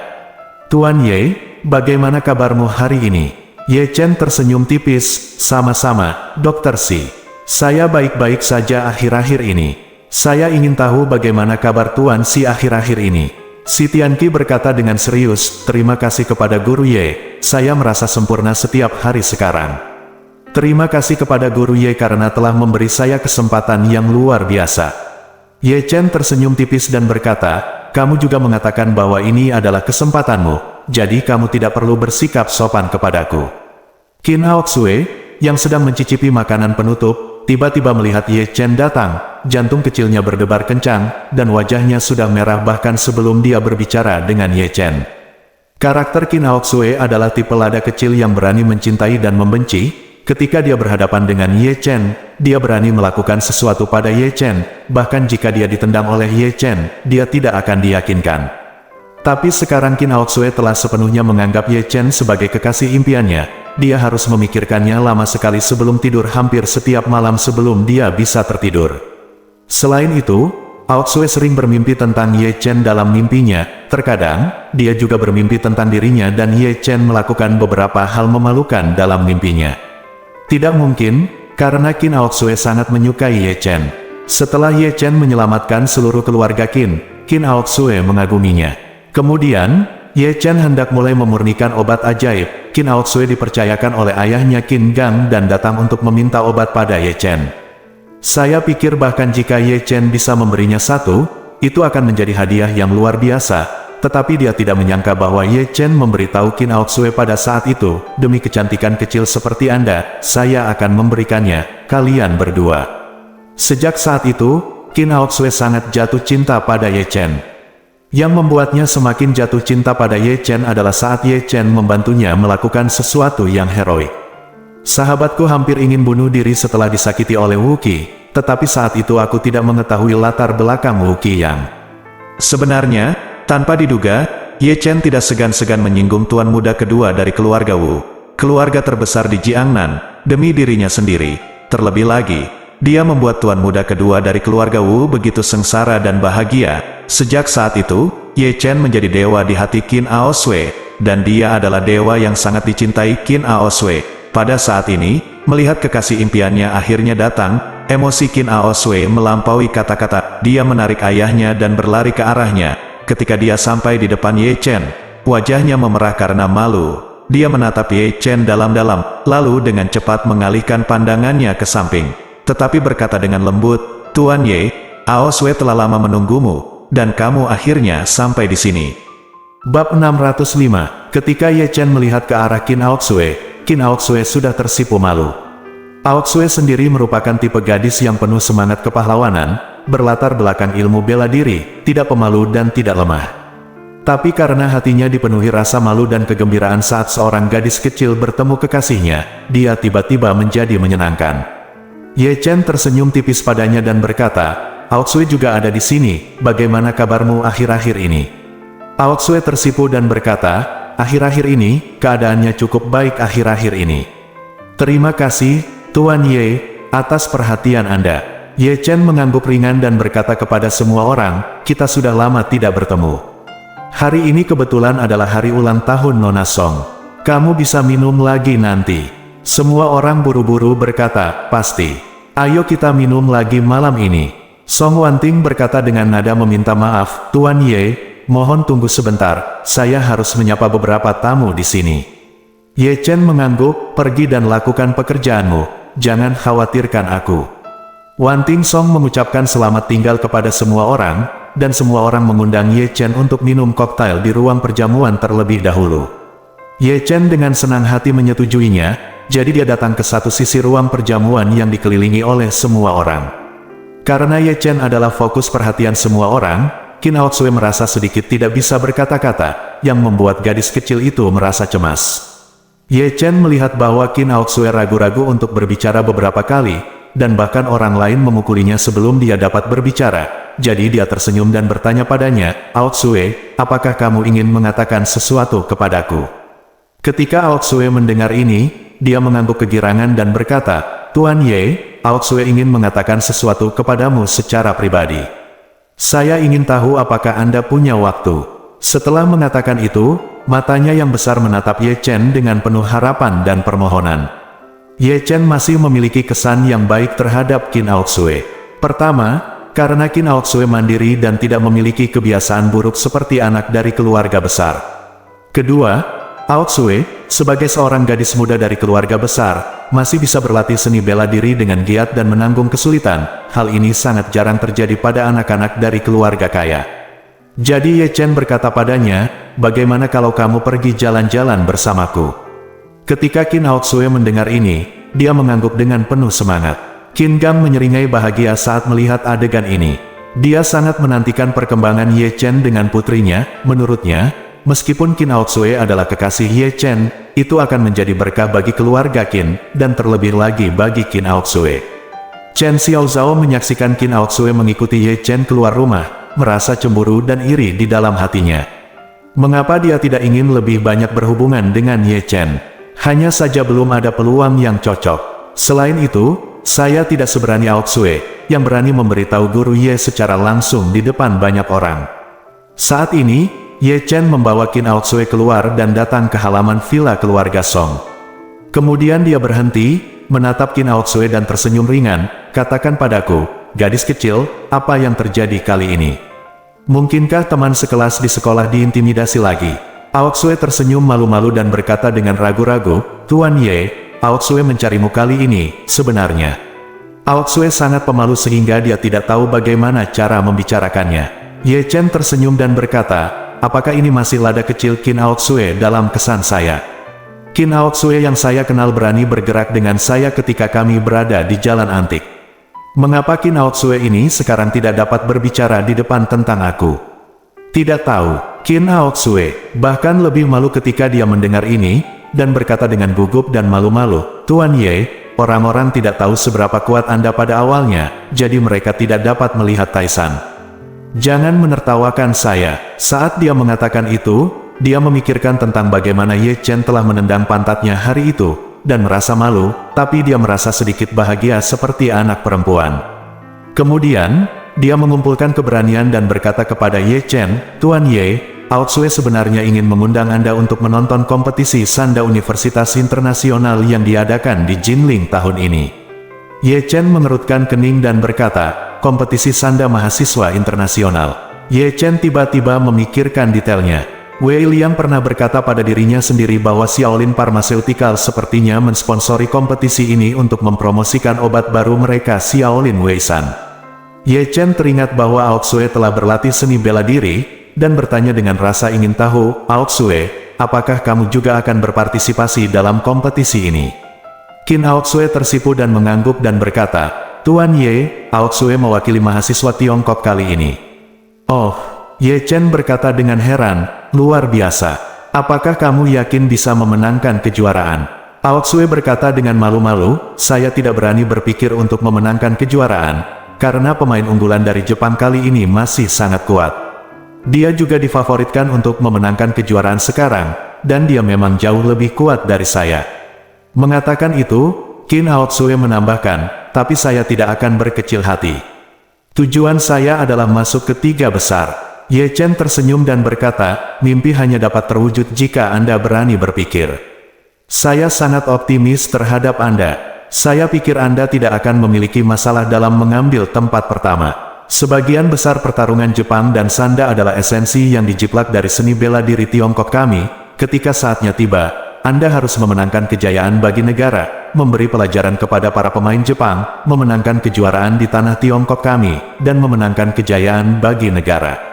"Tuan Ye, bagaimana kabarmu hari ini?" Ye Chen tersenyum tipis, "Sama-sama, Dr. Si. Saya baik-baik saja akhir-akhir ini. Saya ingin tahu bagaimana kabar Tuan Si akhir-akhir ini." Si Tianqi berkata dengan serius, "Terima kasih kepada Guru Ye, saya merasa sempurna setiap hari sekarang." "Terima kasih kepada Guru Ye karena telah memberi saya kesempatan yang luar biasa." Ye Chen tersenyum tipis dan berkata, "Kamu juga mengatakan bahwa ini adalah kesempatanmu. Jadi kamu tidak perlu bersikap sopan kepadaku." Qin Aoxue, yang sedang mencicipi makanan penutup, tiba-tiba melihat Ye Chen datang, jantung kecilnya berdebar kencang, dan wajahnya sudah merah bahkan sebelum dia berbicara dengan Ye Chen. Karakter Qin Aoxue adalah tipe lada kecil yang berani mencintai dan membenci. Ketika dia berhadapan dengan Ye Chen, dia berani melakukan sesuatu pada Ye Chen, bahkan jika dia ditendang oleh Ye Chen, dia tidak akan diyakinkan. Tapi sekarang Qin Aoxue telah sepenuhnya menganggap Ye Chen sebagai kekasih impiannya. Dia harus memikirkannya lama sekali sebelum tidur, hampir setiap malam sebelum dia bisa tertidur. Selain itu, Aoxue sering bermimpi tentang Ye Chen dalam mimpinya. Terkadang, dia juga bermimpi tentang dirinya dan Ye Chen melakukan beberapa hal memalukan dalam mimpinya. Tidak mungkin, karena Qin Aoxue sangat menyukai Ye Chen. Setelah Ye Chen menyelamatkan seluruh keluarga Qin Aoxue mengaguminya. Kemudian, Ye Chen hendak mulai memurnikan obat ajaib. Qin Aoxue dipercayakan oleh ayahnya Qin Gang dan datang untuk meminta obat pada Ye Chen. "Saya pikir bahkan jika Ye Chen bisa memberinya satu, itu akan menjadi hadiah yang luar biasa." Tetapi dia tidak menyangka bahwa Ye Chen memberitahu Qin Aoxue pada saat itu, "Demi kecantikan kecil seperti Anda, saya akan memberikannya, kalian berdua." Sejak saat itu, Qin Aoxue sangat jatuh cinta pada Ye Chen. Yang membuatnya semakin jatuh cinta pada Ye Chen adalah saat Ye Chen membantunya melakukan sesuatu yang heroik. "Sahabatku hampir ingin bunuh diri setelah disakiti oleh Wu Qi, tetapi saat itu aku tidak mengetahui latar belakang Wu Qi yang sebenarnya." Tanpa diduga, Ye Chen tidak segan-segan menyinggung tuan muda kedua dari keluarga Wu, keluarga terbesar di Jiangnan, demi dirinya sendiri. Terlebih lagi, dia membuat tuan muda kedua dari keluarga Wu begitu sengsara dan bahagia. Sejak saat itu, Ye Chen menjadi dewa di hati Qin Aoxue, dan dia adalah dewa yang sangat dicintai Qin Aoxue. Pada saat ini, melihat kekasih impiannya akhirnya datang, emosi Qin Aoxue melampaui kata-kata. Dia menarik ayahnya dan berlari ke arahnya. Ketika dia sampai di depan Ye Chen, wajahnya memerah karena malu. Dia menatap Ye Chen dalam-dalam, lalu dengan cepat mengalihkan pandangannya ke samping. Tetapi berkata dengan lembut, "Tuan Ye, Aoxue telah lama menunggumu, dan kamu akhirnya sampai di sini." Bab 605. Ketika Ye Chen melihat ke arah Qin Aoxue sudah tersipu malu. Aoksue sendiri merupakan tipe gadis yang penuh semangat kepahlawanan, berlatar belakang ilmu bela diri, tidak pemalu dan tidak lemah. Tapi karena hatinya dipenuhi rasa malu dan kegembiraan saat seorang gadis kecil bertemu kekasihnya, dia tiba-tiba menjadi menyenangkan. Ye Chen tersenyum tipis padanya dan berkata, "Aoksue juga ada di sini, bagaimana kabarmu akhir-akhir ini?" Aoksue tersipu dan berkata, "Akhir-akhir ini, keadaannya cukup baik akhir-akhir ini. Terima kasih, Tuan Ye, atas perhatian Anda." Ye Chen mengangguk ringan dan berkata kepada semua orang, "Kita sudah lama tidak bertemu. Hari ini kebetulan adalah hari ulang tahun Nona Song. Kamu bisa minum lagi nanti." Semua orang buru-buru berkata, "Pasti. Ayo kita minum lagi malam ini." Song Wanting berkata dengan nada meminta maaf, "Tuan Ye, mohon tunggu sebentar, saya harus menyapa beberapa tamu di sini." Ye Chen mengangguk, "Pergi dan lakukan pekerjaanmu, jangan khawatirkan aku." Wanting Song mengucapkan selamat tinggal kepada semua orang, dan semua orang mengundang Ye Chen untuk minum koktail di ruang perjamuan terlebih dahulu. Ye Chen dengan senang hati menyetujuinya, jadi dia datang ke satu sisi ruang perjamuan yang dikelilingi oleh semua orang. Karena Ye Chen adalah fokus perhatian semua orang, Qin Aoksue merasa sedikit tidak bisa berkata-kata, yang membuat gadis kecil itu merasa cemas. Ye Chen melihat bahwa Qin Aoksue ragu-ragu untuk berbicara beberapa kali, dan bahkan orang lain memukulinya sebelum dia dapat berbicara. Jadi dia tersenyum dan bertanya padanya, "Aoksue, apakah kamu ingin mengatakan sesuatu kepadaku?" Ketika Aoksue mendengar ini, dia mengangguk kegirangan dan berkata, "Tuan Ye, Aoksue ingin mengatakan sesuatu kepadamu secara pribadi. Saya ingin tahu apakah Anda punya waktu." Setelah mengatakan itu, matanya yang besar menatap Ye Chen dengan penuh harapan dan permohonan. Ye Chen masih memiliki kesan yang baik terhadap Qin Aoksue. Pertama, karena Qin Aoksue mandiri dan tidak memiliki kebiasaan buruk seperti anak dari keluarga besar. Kedua, Aoksue, sebagai seorang gadis muda dari keluarga besar, masih bisa berlatih seni bela diri dengan giat dan menanggung kesulitan. Hal ini sangat jarang terjadi pada anak-anak dari keluarga kaya. Jadi Ye Chen berkata padanya, "Bagaimana kalau kamu pergi jalan-jalan bersamaku?" Ketika Qin Aoksue mendengar ini, dia mengangguk dengan penuh semangat. Qin Gang menyeringai bahagia saat melihat adegan ini. Dia sangat menantikan perkembangan Ye Chen dengan putrinya. Menurutnya, meskipun Qin Aoksue adalah kekasih Ye Chen, itu akan menjadi berkah bagi keluarga Qin, dan terlebih lagi bagi Qin Aoksue. Chen Xiaozhao menyaksikan Qin Aoksue mengikuti Ye Chen keluar rumah, merasa cemburu dan iri di dalam hatinya. Mengapa dia tidak ingin lebih banyak berhubungan dengan Ye Chen? Hanya saja belum ada peluang yang cocok. Selain itu, saya tidak seberani Aoksue, yang berani memberitahu guru Ye secara langsung di depan banyak orang. Saat ini, Ye Chen membawa Qin Aoksue keluar dan datang ke halaman villa keluarga Song. Kemudian dia berhenti, menatap Qin Aoksue dan tersenyum ringan, "Katakan padaku, gadis kecil, apa yang terjadi kali ini? Mungkinkah teman sekelas di sekolah diintimidasi lagi?" Aoksue tersenyum malu-malu dan berkata dengan ragu-ragu, "Tuan Ye, Aoksue mencarimu kali ini, sebenarnya." Aoksue sangat pemalu sehingga dia tidak tahu bagaimana cara membicarakannya. Ye Chen tersenyum dan berkata, "Apakah ini masih lada kecil Qin Aoksue dalam kesan saya? Qin Aoksue yang saya kenal berani bergerak dengan saya ketika kami berada di jalan antik. Mengapa Qin Aoksue ini sekarang tidak dapat berbicara di depan tentang aku?" Tidak tahu. Qin Aoksue bahkan lebih malu ketika dia mendengar ini, dan berkata dengan gugup dan malu-malu, "Tuan Ye, orang-orang tidak tahu seberapa kuat Anda pada awalnya, jadi mereka tidak dapat melihat Taisan. Jangan menertawakan saya." Saat dia mengatakan itu, dia memikirkan tentang bagaimana Ye Chen telah menendang pantatnya hari itu, dan merasa malu, tapi dia merasa sedikit bahagia seperti anak perempuan. Kemudian, dia mengumpulkan keberanian dan berkata kepada Ye Chen, "Tuan Ye, Aoksue sebenarnya ingin mengundang Anda untuk menonton kompetisi Sanda Universitas Internasional yang diadakan di Jinling tahun ini." Ye Chen mengerutkan kening dan berkata, "Kompetisi Sanda Mahasiswa Internasional." Ye Chen tiba-tiba memikirkan detailnya. Wei Liang pernah berkata pada dirinya sendiri bahwa Xiaolin Pharmaceutical sepertinya mensponsori kompetisi ini untuk mempromosikan obat baru mereka, Xiaolin Weisan. Ye Chen teringat bahwa Aoksue telah berlatih seni bela diri, dan bertanya dengan rasa ingin tahu, "Aoksue, apakah kamu juga akan berpartisipasi dalam kompetisi ini?" Qin Aoxue tersipu dan mengangguk dan berkata, "Tuan Ye, Aoxue mewakili mahasiswa Tiongkok kali ini." "Oh," Ye Chen berkata dengan heran, "luar biasa. Apakah kamu yakin bisa memenangkan kejuaraan?" Aoxue berkata dengan malu-malu, "Saya tidak berani berpikir untuk memenangkan kejuaraan, karena pemain unggulan dari Jepang kali ini masih sangat kuat. Dia juga difavoritkan untuk memenangkan kejuaraan sekarang, dan dia memang jauh lebih kuat dari saya." Mengatakan itu, Qin Aoxue menambahkan, "Tapi saya tidak akan berkecil hati. Tujuan saya adalah masuk ke 3 besar." Ye Chen tersenyum dan berkata, "Mimpi hanya dapat terwujud jika Anda berani berpikir. Saya sangat optimis terhadap Anda. Saya pikir Anda tidak akan memiliki masalah dalam mengambil tempat pertama. Sebagian besar pertarungan Jepang dan Sanda adalah esensi yang dijiplak dari seni bela diri Tiongkok kami. Ketika saatnya tiba, Anda harus memenangkan kejayaan bagi negara, memberi pelajaran kepada para pemain Jepang, memenangkan kejuaraan di tanah Tiongkok kami, dan memenangkan kejayaan bagi negara."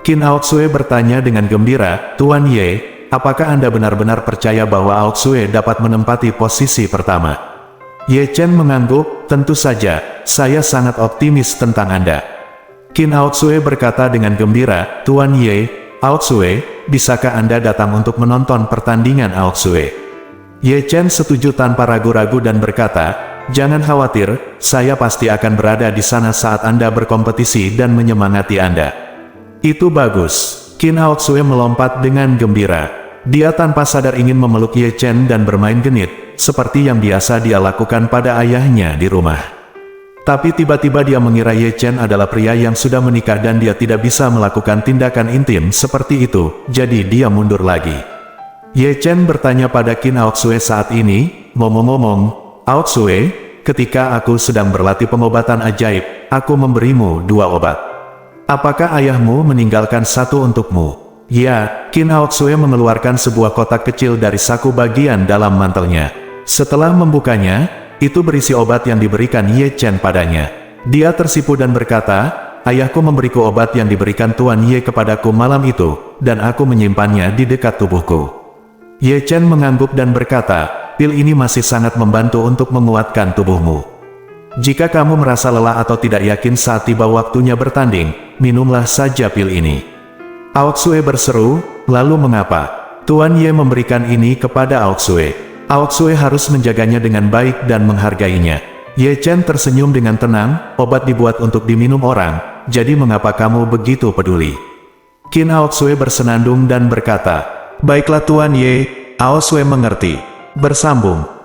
Qin Aoxue bertanya dengan gembira, "Tuan Ye, apakah Anda benar-benar percaya bahwa Aoxue dapat menempati posisi pertama?" Ye Chen mengangguk, "Tentu saja, saya sangat optimis tentang Anda." Qin Aoxue berkata dengan gembira, "Tuan Ye, Aoxue, bisakah Anda datang untuk menonton pertandingan Aoxue?" Ye Chen setuju tanpa ragu-ragu dan berkata, "Jangan khawatir, saya pasti akan berada di sana saat Anda berkompetisi dan menyemangati Anda." "Itu bagus." Qin Aoxue melompat dengan gembira. Dia tanpa sadar ingin memeluk Ye Chen dan bermain genit, seperti yang biasa dia lakukan pada ayahnya di rumah. Tapi tiba-tiba dia mengira Ye Chen adalah pria yang sudah menikah dan dia tidak bisa melakukan tindakan intim seperti itu, jadi dia mundur lagi. Ye Chen bertanya pada Qin Aoxue saat ini, "Ngomong-ngomong, Aoxue, ketika aku sedang berlatih pengobatan ajaib, aku memberimu 2 obat. Apakah ayahmu meninggalkan 1 untukmu?" "Ya." Qin Aoxue mengeluarkan sebuah kotak kecil dari saku bagian dalam mantelnya. Setelah membukanya, itu berisi obat yang diberikan Ye Chen padanya. Dia tersipu dan berkata, "Ayahku memberiku obat yang diberikan Tuan Ye kepadaku malam itu, dan aku menyimpannya di dekat tubuhku." Ye Chen mengangguk dan berkata, "Pil ini masih sangat membantu untuk menguatkan tubuhmu. Jika kamu merasa lelah atau tidak yakin saat tiba waktunya bertanding, minumlah saja pil ini." Aoxue berseru, "Lalu mengapa Tuan Ye memberikan ini kepada Aoxue? Aoxue harus menjaganya dengan baik dan menghargainya." Ye Chen tersenyum dengan tenang, "Obat dibuat untuk diminum orang, jadi mengapa kamu begitu peduli?" Qin Aoxue bersenandung dan berkata, "Baiklah Tuan Ye." Aoxue mengerti. Bersambung.